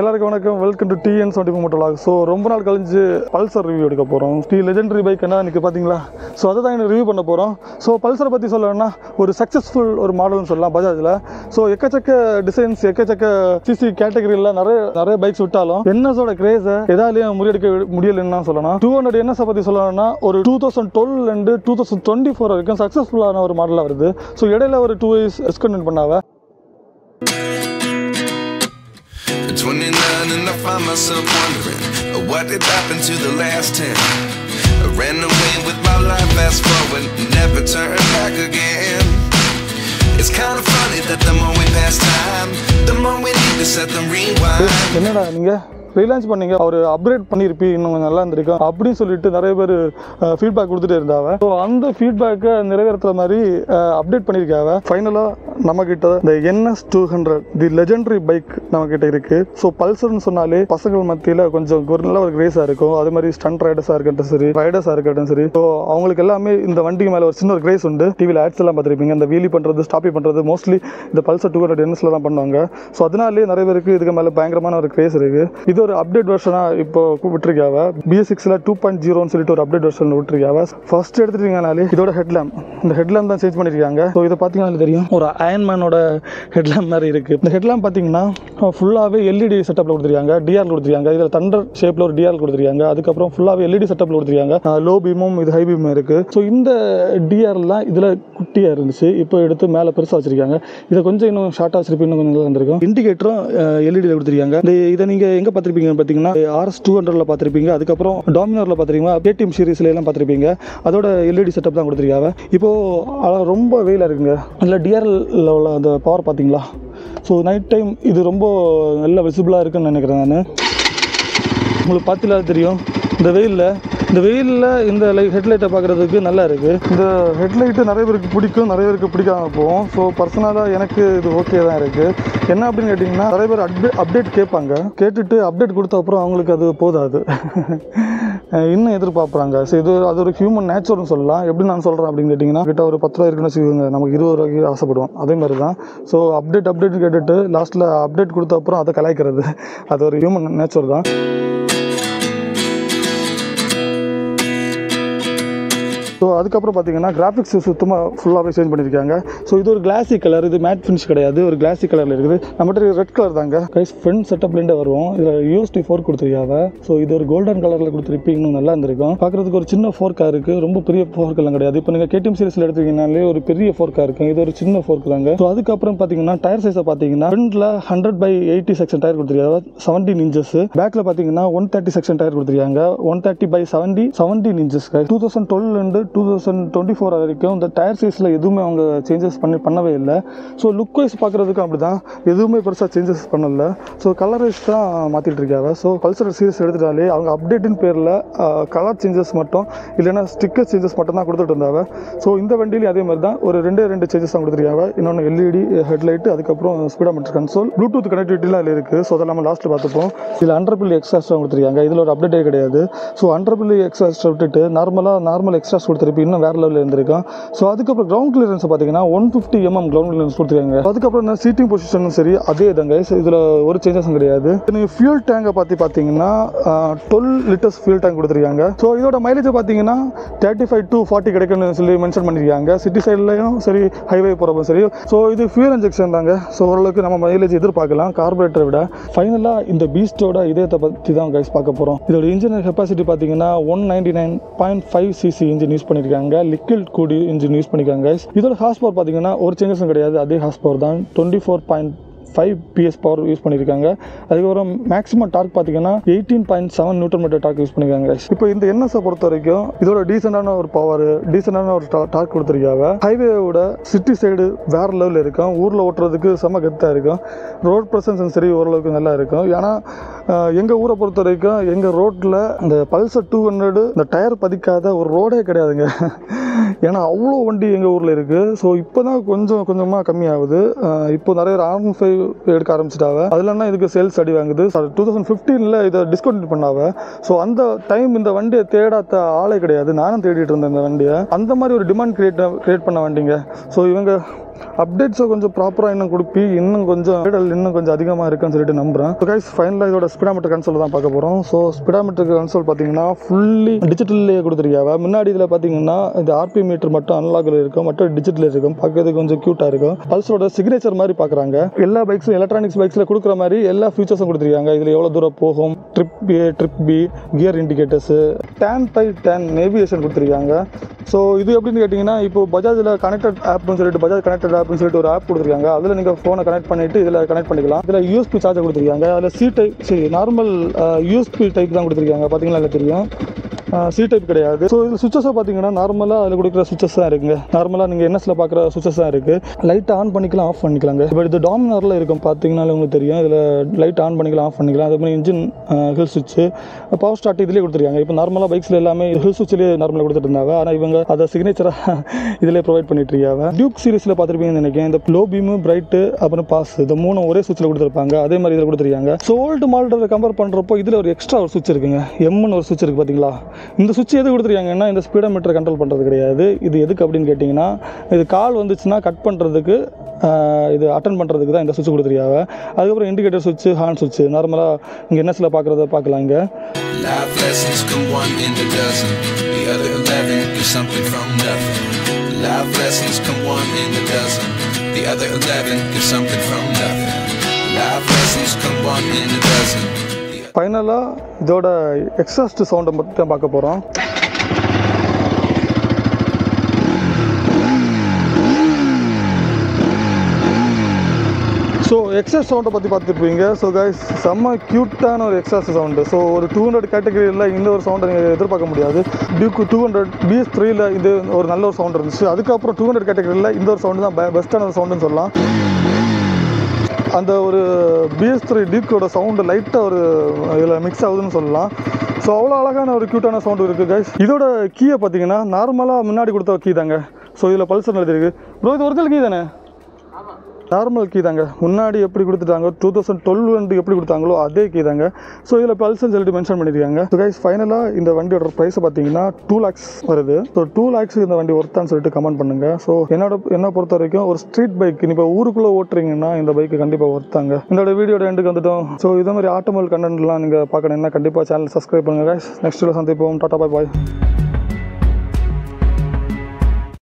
எல்லாருக்கும் வணக்கம். Welcome to TN75 Motor Vlog. So ரொம்ப நாள் கழிஞ்சு பல்சர் ரிவ்யூ எடுக்க போகிறோம். லெஜெண்டரி பைக் என்ன இன்றைக்கி பார்த்தீங்களா? ஸோ அதை தான் ரிவ்யூ பண்ண போகிறோம். ஸோ பல்சரை பற்றி சொல்லணும்னா ஒரு சக்ஸஸ்ஃபுல் ஒரு மாடல்னு சொல்லலாம் பஜாஜில். ஸோ எக்கச்சக்க டிசைன்ஸ், எக்கச்சக்க சிசி கேட்டகரியில் நிறைய பைக்ஸ் விட்டாலும் என்எஸோட கிரேஸை எதாலையும் முறியடிக்க முடியலைன்னு தான் சொல்லணும். 200 என்எஸை பற்றி சொல்லணும்னா ஒரு 2012 அண்டு 2024 வரைக்கும் சக்ஸஸ்ஃபுல்லான ஒரு மாடலாக வருது. ஸோ இடையில ஒரு 2 years extend பண்ணாவ. 29 and I find myself wondering what did happen to the last 10. I ran away with my life, fast forward, never turn back again. It's kind of funny that the more we pass time, the more we need to set them rewind. என்னடா நீங்க ரிலான்ச் பண்ணீங்க, அவர் upgrade பண்ணியிருப்பி, இன்னும் கொஞ்சம் நல்லா இருந்திருக்கும் அப்படின்னு சொல்லிட்டு நிறைய பேர் ஃபீட்பேக் கொடுத்துட்டே இருந்தாங்க. ஸோ அந்த ஃபீட்பேக்கை நிறைவேற்றுற மாதிரி அப்டேட் பண்ணியிருக்காங்க. ஃபைனலாக நம்மக்கிட்ட இந்த NS200 தி லெஜெண்டரி பைக் நம்மக்கிட்ட இருக்குது. ஸோ பல்சர்னு சொன்னாலே பசங்கள் மத்தியில் கொஞ்சம் ஒரு நல்ல ஒரு கிரேஸாக இருக்கும். அது மாதிரி ஸ்டண்ட் ரைடர்ஸாக இருக்கட்டும் சரி, ரைடர்ஸாக இருக்கட்டும் சரி, ஸோ அவங்களுக்கு எல்லாமே இந்த வண்டிக்கு மேலே ஒரு சின்ன ஒரு கிரேஸ் உண்டு. டிவியில் ஆட்ஸ் எல்லாம் பார்த்துருப்பீங்க, இந்த வீலி பண்ணுறது, ஸ்டாப்பி பண்ணுறது மோஸ்ட்லி இந்த பல்சர் 200 NSல தான் பண்ணுவாங்க. ஸோ அதனாலே நிறைய பேருக்கு இதுக்கு மேலே பயங்கரமான ஒரு கிரேஸ் இருக்குது. இது ஒரு அப்டேட் வெர்ஷனாக இப்போ விட்டுருக்காவ. BS6ல 2.0ன்னு சொல்லிட்டு ஒரு அப்டேட் வெர்ஷன் விட்டுருக்காவ. ஃபர்ஸ்ட் எடுத்துட்டீங்கனாலே இதோட ஹெட்லேம்ப், இந்த ஹெட்லேம்ப் தான் சேஞ்ச் பண்ணியிருக்காங்க. ஸோ இதை பார்த்தீங்கன்னா தெரியும், ஒரு அயன்மேனோட ஹெட்லேம்ப் மாதிரி இருக்குது. இந்த ஹெட்லேம்ப் பார்த்தீங்கன்னா ஃபுல்லாகவே LED செட்டப்பில் கொடுத்துருக்காங்க, டிஆர் கொடுத்துருக்காங்க. இதில் தண்டர் ஷேப்பில் ஒரு டிஆர் கொடுத்துருக்காங்க. அதுக்கப்புறம் ஃபுல்லாகவே LED செட்டப்பில் கொடுத்துருக்காங்க. லோ பீமும் இது ஹை பீமும் இருக்குது. ஸோ இந்த டிஆர்லாம் இதில் குட்டியாக இருந்துச்சு, இப்போ எடுத்து மேலே பெருசாக வச்சுருக்காங்க. இதை கொஞ்சம் இன்னும் ஷார்ட்டாக வச்சிருப்பீங்க, இன்னும் கொஞ்சம் நல்லா இருந்திருக்கும். இண்டிகேட்டரும் LEDயில் கொடுத்துருக்காங்க. இதை நீங்கள் எங்கே பார்த்துருப்பீங்கன்னு பார்த்தீங்கன்னா RS200ல பார்த்துருப்பீங்க, அதுக்கப்புறம் டாமினாரில் பார்த்துருப்பீங்க, KTM சீரீஸ்ல எல்லாம் பார்த்துருப்பீங்க. அதோட LED செட்டப் தான் கொடுத்துருக்காங்க. இப்போது ரொம்ப வெயிலாக இருக்குங்க. அதில் டிஆர்ல உள்ள அந்த பவர் பார்த்தீங்களா? ஸோ நைட் டைம் இது ரொம்ப நல்ல விசிபிளாக இருக்குன்னு நினைக்கிறேன் நான். உங்களுக்கு பார்த்தீங்களா தெரியும், இந்த வெயிலில் இந்த ஹெட்லைட்டை பார்க்குறதுக்கு நல்லா இருக்குது. இந்த ஹெட்லைட்டு நிறைய பேருக்கு பிடிக்கும், நிறைய பேருக்கு பிடிக்காம போகும். ஸோ பர்சனலாக எனக்கு இது ஓகே தான் இருக்குது. என்ன அப்படின்னு கேட்டிங்கன்னா, நிறைய பேர் அப்டேட் கேட்பாங்க, கேட்டுட்டு அப்டேட் கொடுத்த அப்புறம் அவங்களுக்கு அது போதாது, இன்னும் எதிர்பார்ப்பாங்க. ஸோ அது ஒரு ஹியூமன் நேச்சர்னு சொல்லலாம். எப்படி நான் சொல்கிறேன் அப்படின்னு கேட்டிங்கன்னா, கிட்ட ஒரு 10 ரூபா இருக்குன்னு வச்சுக்கோங்க, நமக்கு 20 ரூபாய்க்கு ஆசைப்படுவோம். அதே மாதிரி தான். ஸோ அப்டேட் கேட்டுட்டு லாஸ்ட்டில் அப்டேட் கொடுத்த அப்புறம் அதை கலாய்க்கிறது, அது ஒரு ஹியூமன் நேச்சர் தான். ஸோ அதுக்கப்புறம் பார்த்தீங்கன்னா கிராஃபிக்ஸ் சுத்தமாக ஃபுல்லாகவே சேஞ்ச் பண்ணியிருக்காங்க. ஸோ இது ஒரு கிளாசி கலர், இது மேட் ஃபினிஷ் கிடையாது, ஒரு கிளாசி கலரில் இருக்குது. நம்மகிட்ட ரெட் கலர் தாங்க கைஸ். ஃப்ரண்ட் செட்டப்லேருந்தே வருவோம். இதில் USD ஃபோர்க் கொடுத்துருக்காங்க. ஸோ இது ஒரு கோல்டன் கலரில் கொடுத்துருப்பீங்க, இன்னும் நல்லா இருந்திருக்கும். பார்க்குறதுக்கு ஒரு சின்ன ஃபோர்க்காக இருக்குது, ரொம்ப பெரிய ஃபோர்க்கெல்லாம் கிடையாது. இப்போ நீங்கள் KTM சீரிஸில் எடுத்துக்கிங்கனாலே ஒரு பெரிய ஃபோர்க்காக இருக்கும், இது ஒரு சின்ன ஃபோர்க் தாங்க. ஸோ அதுக்கப்புறம் பார்த்தீங்கன்னா டயர் சைஸை பார்த்தீங்கன்னா ஃப்ரண்ட்டில் 100/80 செக்ஷன் டயர் கொடுத்துருக்காங்க, 17 inches. பேக்கில் பார்த்தீங்கன்னா 130 செக்ஷன் டயர் கொடுத்துருக்காங்க, 130/17 inches. 2012 அண்டு 2024 வரைக்கும் இந்த டயர் சைஸில் எதுவுமே அவங்க சேஞ்சஸ் பண்ணவே இல்லை. ஸோ லுக் வைஸ் பார்க்குறதுக்கும் அப்படி தான், எதுவுமே பெருசாக சேஞ்சஸ் பண்ணல. ஸோ கலர் வைஸ் தான் மாற்றிட்டு இருக்காங்க. ஸோ பல்சர் சீரிஸ் எடுத்துட்டாலே அவங்க அப்டேட்டின் பேரில் கலர் சேஞ்சஸ் மட்டும் இல்லைன்னா ஸ்டிக்கர் சேஞ்சஸ் மட்டும் தான் கொடுத்துட்டு இருந்தாங்க. ஸோ இந்த வண்டியிலையும் அதே மாதிரி தான், ஒரு 2 சேஞ்சஸ் தான் கொடுத்துருக்காங்க. இன்னொன்று LED ஹெட்லைட், அதுக்கப்புறம் ஸ்பீடோமீட்டர் கன்சோல், ப்ளூடூத் கனெக்டிவிட்டிலாம் அதில் இருக்குது. ஸோ அதெல்லாம் நம்ம லாஸ்ட்டில் பார்த்துப்போம். இதில் 100 எக்ஸ்ட்ராஸ் கொடுத்துருக்காங்க. இதில் ஒரு அப்டேட்டே கிடையாது. ஸோ 100 எக்ஸ்ட்ராஸ் விட்டுட்டு நார்மல் எக்ஸ்ட்ராஸ் கொடுத்துருப்பீங்க, இன்னும் வேறு லெவலில் இருந்திருக்கும். ஸோ அதுக்கப்புறம் கிரவுண்ட் கிளியரன்ஸ் பார்த்தீங்கன்னா 150 mm கிரவுண்ட் கிளியரன்ஸ் கொடுத்துருக்காங்க. அதுக்கப்புறம் இந்த சீட்டிங் பொசிஷனும் சரி அதே தாங்க. இதில் ஒரு சேஞ்சஸும் கிடையாது. நீங்கள் ஃபியூல் டேங்கை பார்த்தீங்கன்னா 12 liters ஃபியூல் டேங்க் கொடுத்துருக்காங்க. ஸோ இதோட மைலேஜ் பார்த்தீங்கன்னா 35 to 40 கிடைக்கும்னு சொல்லி மென்ஷன் பண்ணியிருக்காங்க. சிட்டி சைட்லையும் சரி, ஹைவே போகிறப்போ சரி. ஸோ இது ஃபியூல் இன்ஜெக்ஷன் தாங்க. ஸோ ஓரளவுக்கு நம்ம மைலேஜ் எதிர்பார்க்கலாம் கார்பரேட்டரை விட. ஃபைனலாக இந்த பீஸ்டோட இதயத்தை பற்றி தான் கைஸ் பார்க்க போகிறோம். இதோட இன்ஜின் கெப்பாசிட்டி பார்த்தீங்கன்னா 199.5 cc இன்ஜின் யூஸ் பண்ணியிருக்காங்க, லிக்விட் கூடி இன்ஜின் யூஸ் பண்ணியிருக்காங்க. இதோட ஹார்ஸ் பவர் பார்த்தீங்கன்னா ஒரு சேஞ்சஸும் கிடையாது, அதே ஹார்ஸ் பவர் தான். 24.5 PS பவர் யூஸ் பண்ணியிருக்காங்க. அதுக்கப்புறம் மேக்ஸிமம் டார்க் பார்த்தீங்கன்னா 18.7 Nm டார்க் யூஸ் பண்ணியிருக்காங்க. இப்போ இந்த NSஐ பொறுத்த வரைக்கும் இதோட டீசெண்டான ஒரு பவர், டீசெண்டான ஒரு டார்க் கொடுத்துருக்காங்க. ஹைவேவோட சிட்டி சைடு வேற லெவலில் இருக்கும், ஊரில் ஓட்டுறதுக்கு செம்ம கெத்தாக இருக்கும். ரோட் ப்ரெசன்ஸும் சரி ஓரளவுக்கு நல்லா இருக்கும். ஏன்னா எங்கள் ஊரை பொறுத்த வரைக்கும் எங்கள் ரோட்டில் இந்த பல்சர் 200 இந்த டயர் பதிக்காத ஒரு ரோடே கிடையாதுங்க. ஏன்னா அவ்வளோ வண்டி எங்கள் ஊரில் இருக்குது. ஸோ இப்போ தான் கொஞ்சமாக கம்மியாகுது. இப்போ நிறைய R15 எடுக்க ஆரம்பிச்சிட்டாங்க. அதுலன்னா இதுக்கு சேல்ஸ் அடி வாங்குது. 2015ல் இதை டிஸ்கவுண்ட் பண்ணாங்க. ஸோ அந்த டைம் இந்த வண்டியை தேடாத ஆளே கிடையாது. நானும் தேடிட்டு இருந்தேன் இந்த வண்டியை. அந்த மாதிரி ஒரு டிமாண்ட் கிரியேட் பண்ண வண்டிங்க. ஸோ இவங்க அப்டேட்ஸை கொஞ்சம் ப்ராப்பராக இன்னும் கொடுப்பி இன்னும் கொஞ்சம் இன்னும் கொஞ்சம் அதிகமாக இருக்குன்னு சொல்லிட்டு நம்புகிறேன். ஸோ கைஸ் ஃபைனலாக இதோட ஸ்பீடாமீட்டர் கன்சோல் தான் பார்க்க போகிறோம். ஸோ ஸ்பீடாமீட்டர் கன்சோல் பார்த்தீங்கன்னா ஃபுல்லி டிஜிட்டல்லே கொடுத்துருக்காங்க. முன்னாடி இதில் பார்த்தீங்கன்னா இந்த ஆர்பி மீட்டர் மட்டும் அனலாகில் இருக்கும், மட்டும் டிஜிட்டல் இருக்கும், பார்க்கறதுக்கு கொஞ்சம் க்யூட்டாக இருக்கும். பல்ஸோட சிக்னேச்சர் மாதிரி பார்க்குறாங்க. எல்லா பைக்ஸும் எலக்ட்ரானிக்ஸ் பைக்ஸில் கொடுக்குற மாதிரி எல்லா ஃபீச்சர்ஸும் கொடுத்துருக்காங்க. இதில் எவ்வளோ தூரம் போகும், trip A trip B, gear indicators, turn by turn navigation கொடுத்துருக்காங்க. ஸோ இது எப்படின்னு கேட்டிங்கன்னா இப்போ பஜாஜில் கனெக்டட் ஆப்னு சொல்லிட்டு பஜாஜ் கனெக்டட் ஆப்னு சொல்லிட்டு ஒரு ஆப் கொடுத்துருக்காங்க. அதில் நீங்கள் ஃபோனை கனெக்ட் பண்ணிவிட்டு இதில் கனெக்ட் பண்ணிக்கலாம். இதில் யூஎஸ்பி சார்ஜர் கொடுத்துருக்காங்க. அதில் C type normal USB type தான் கொடுத்துருக்காங்க. பார்த்தீங்களா இல்லை தெரியும், சி டைப் கிடையாது. ஸோ இது சுவிச்சஸை பார்த்தீங்கன்னா நார்மலாக அதில் கொடுக்குற சுவிச்சஸ் தான் இருக்குங்க. நார்மலாக நீங்கள் என்எஸில் பார்க்குற சுவிச்சஸ் தான் இருக்குது. லைட் ஆன் பண்ணிக்கலாம், ஆஃப் பண்ணிக்கலாங்க. இப்போ இது டாமினரில் இருக்கும், பார்த்தீங்கன்னாலே உங்களுக்கு தெரியும். இதில் லைட் ஆன் பண்ணிக்கலாம், ஆஃப் பண்ணிக்கலாம். அதே மாதிரி இன்ஜின் ஹில் சுவிட்சு, பவர் ஸ்டார்ட் இதிலே கொடுத்துருக்காங்க. இப்போ நார்மலாக பைக்ஸில் எல்லாமே ஹில் சுவிட்சிலே நார்மலாக கொடுத்துட்டு இருந்தாங்க. ஆனால் இவங்க அதை சிக்னேச்சராக இதிலே ப்ரொவைட் பண்ணிட்டு இருக்காங்க. டியூக் சீரிஸில் பார்த்துருப்பீங்கன்னு நினைக்கிறேன். இந்த லோ பீமு, பிரைட்டு, அப்புறம் பாஸ், இந்த மூணு ஒரே சுவிட்சில் கொடுத்துருப்பாங்க. அதே மாதிரி இதில் கொடுத்துருக்காங்க. ஸோ ஓல்டு மாடலை கம்பேர் பண்ணுறப்போ இதில் ஒரு எக்ஸ்ட்ரா ஒரு சுவிட்ச் இருக்குங்க. எம்னு ஒரு சுவிட்ச் இருக்குது பார்த்தீங்களா. இந்த சுவிட்ச் எது கொடுத்துருக்காங்கன்னா இந்த ஸ்பீடோமீட்டர் கண்ட்ரோல் பண்ணுறது கிடையாது. இது எதுக்கு அப்படின்னு கேட்டிங்கன்னா இது கால் வந்துச்சுன்னா கட் பண்ணுறதுக்கு, இது அட்டன் பண்ணுறதுக்கு தான் இந்த சுவிட்ச் கொடுத்துருக்காங்க. அதுக்கப்புறம் இண்டிகேட்டர் சுவிட்ச், ஹார்ன் சுவிட்ச் நார்மலாக இங்கே என்எஸில் பார்க்குறத பார்க்கலாம். இங்கே Life lessons come one in a dozen, the other 11 get something from nothing. Life lessons come one in a dozen, the other 11 get something from nothing. Life lessons come one in a dozen. ஃபைனலாக இதோட exhaust சவுண்டை மட்டும் பார்க்க போகிறோம். So exhaust சவுண்டை பற்றி பார்த்துருப்பீங்க. So guys செம்ம க்யூட்டான ஒரு எக்ஸாஸ்ட் சவுண்டு. ஸோ ஒரு 200 கேட்டகரியில் இந்த ஒரு சவுண்டை நீங்கள் எதிர்பார்க்க முடியாது. டியூக் 200 BS3யில் இது ஒரு நல்ல ஒரு சவுண்ட் இருந்துச்சு. அதுக்கப்புறம் 200 கேட்டகரியில் இந்த ஒரு சவுண்டு தான் பெஸ்ட்டான ஒரு சவுண்டுன்னு சொல்லலாம். அந்த ஒரு BS3 டியூக்கோட சவுண்டு லைட்டாக ஒரு இதில் மிக்ஸ் ஆகுதுன்னு சொல்லலாம். ஸோ அவ்வளோ அழகான ஒரு க்யூட்டான சவுண்டு இருக்குது கைஸ். இதோட கீயை பார்த்தீங்கன்னா நார்மலாக முன்னாடி கொடுத்த கீ தாங்க. ஸோ இதில் பல்சர் எழுதிருக்கு. ப்ரோ இது ஒரிஜினல் கீ தானே? நார்மல் கீ தாங்க. முன்னாடி எப்படி கொடுத்துட்டாங்க 2012 எப்படி கொடுத்தாங்களோ அதே கீ தாங்க. ஸோ இதில் பல்சர்னு சொல்லிட்டு மென்ஷன் பண்ணியிருக்காங்க. ஸோ கைஸ் ஃபைனலாக இந்த வண்டியோட ப்ரைஸை பார்த்தீங்கன்னா 2 lakhs வருது. ஸோ 2 lakhs இந்த வண்டி ஒர்த்தான்னு சொல்லிட்டு கமெண்ட் பண்ணுங்கள். ஸோ என்ன பொறுத்த வரைக்கும் ஒரு ஸ்ட்ரீட் பைக் இப்போ ஊருக்குள்ளே ஓட்டுறீங்கன்னா இந்த பைக்கு கண்டிப்பாக ஒர்த்தாங்க. இந்த வீடியோட எண்டுக்கு வந்துட்டோம். ஸோ இதே மாதிரி ஆட்டோமொபைல் கண்டென்ட்லாம் நீங்கள் பார்க்கணுன்னா கண்டிப்பாக சேனல் சப்ஸ்கிரைப் பண்ணுங்கள் கைஸ். நெக்ஸ்ட் வீடியோ சந்திப்போம். டாடா பாய் பாய்.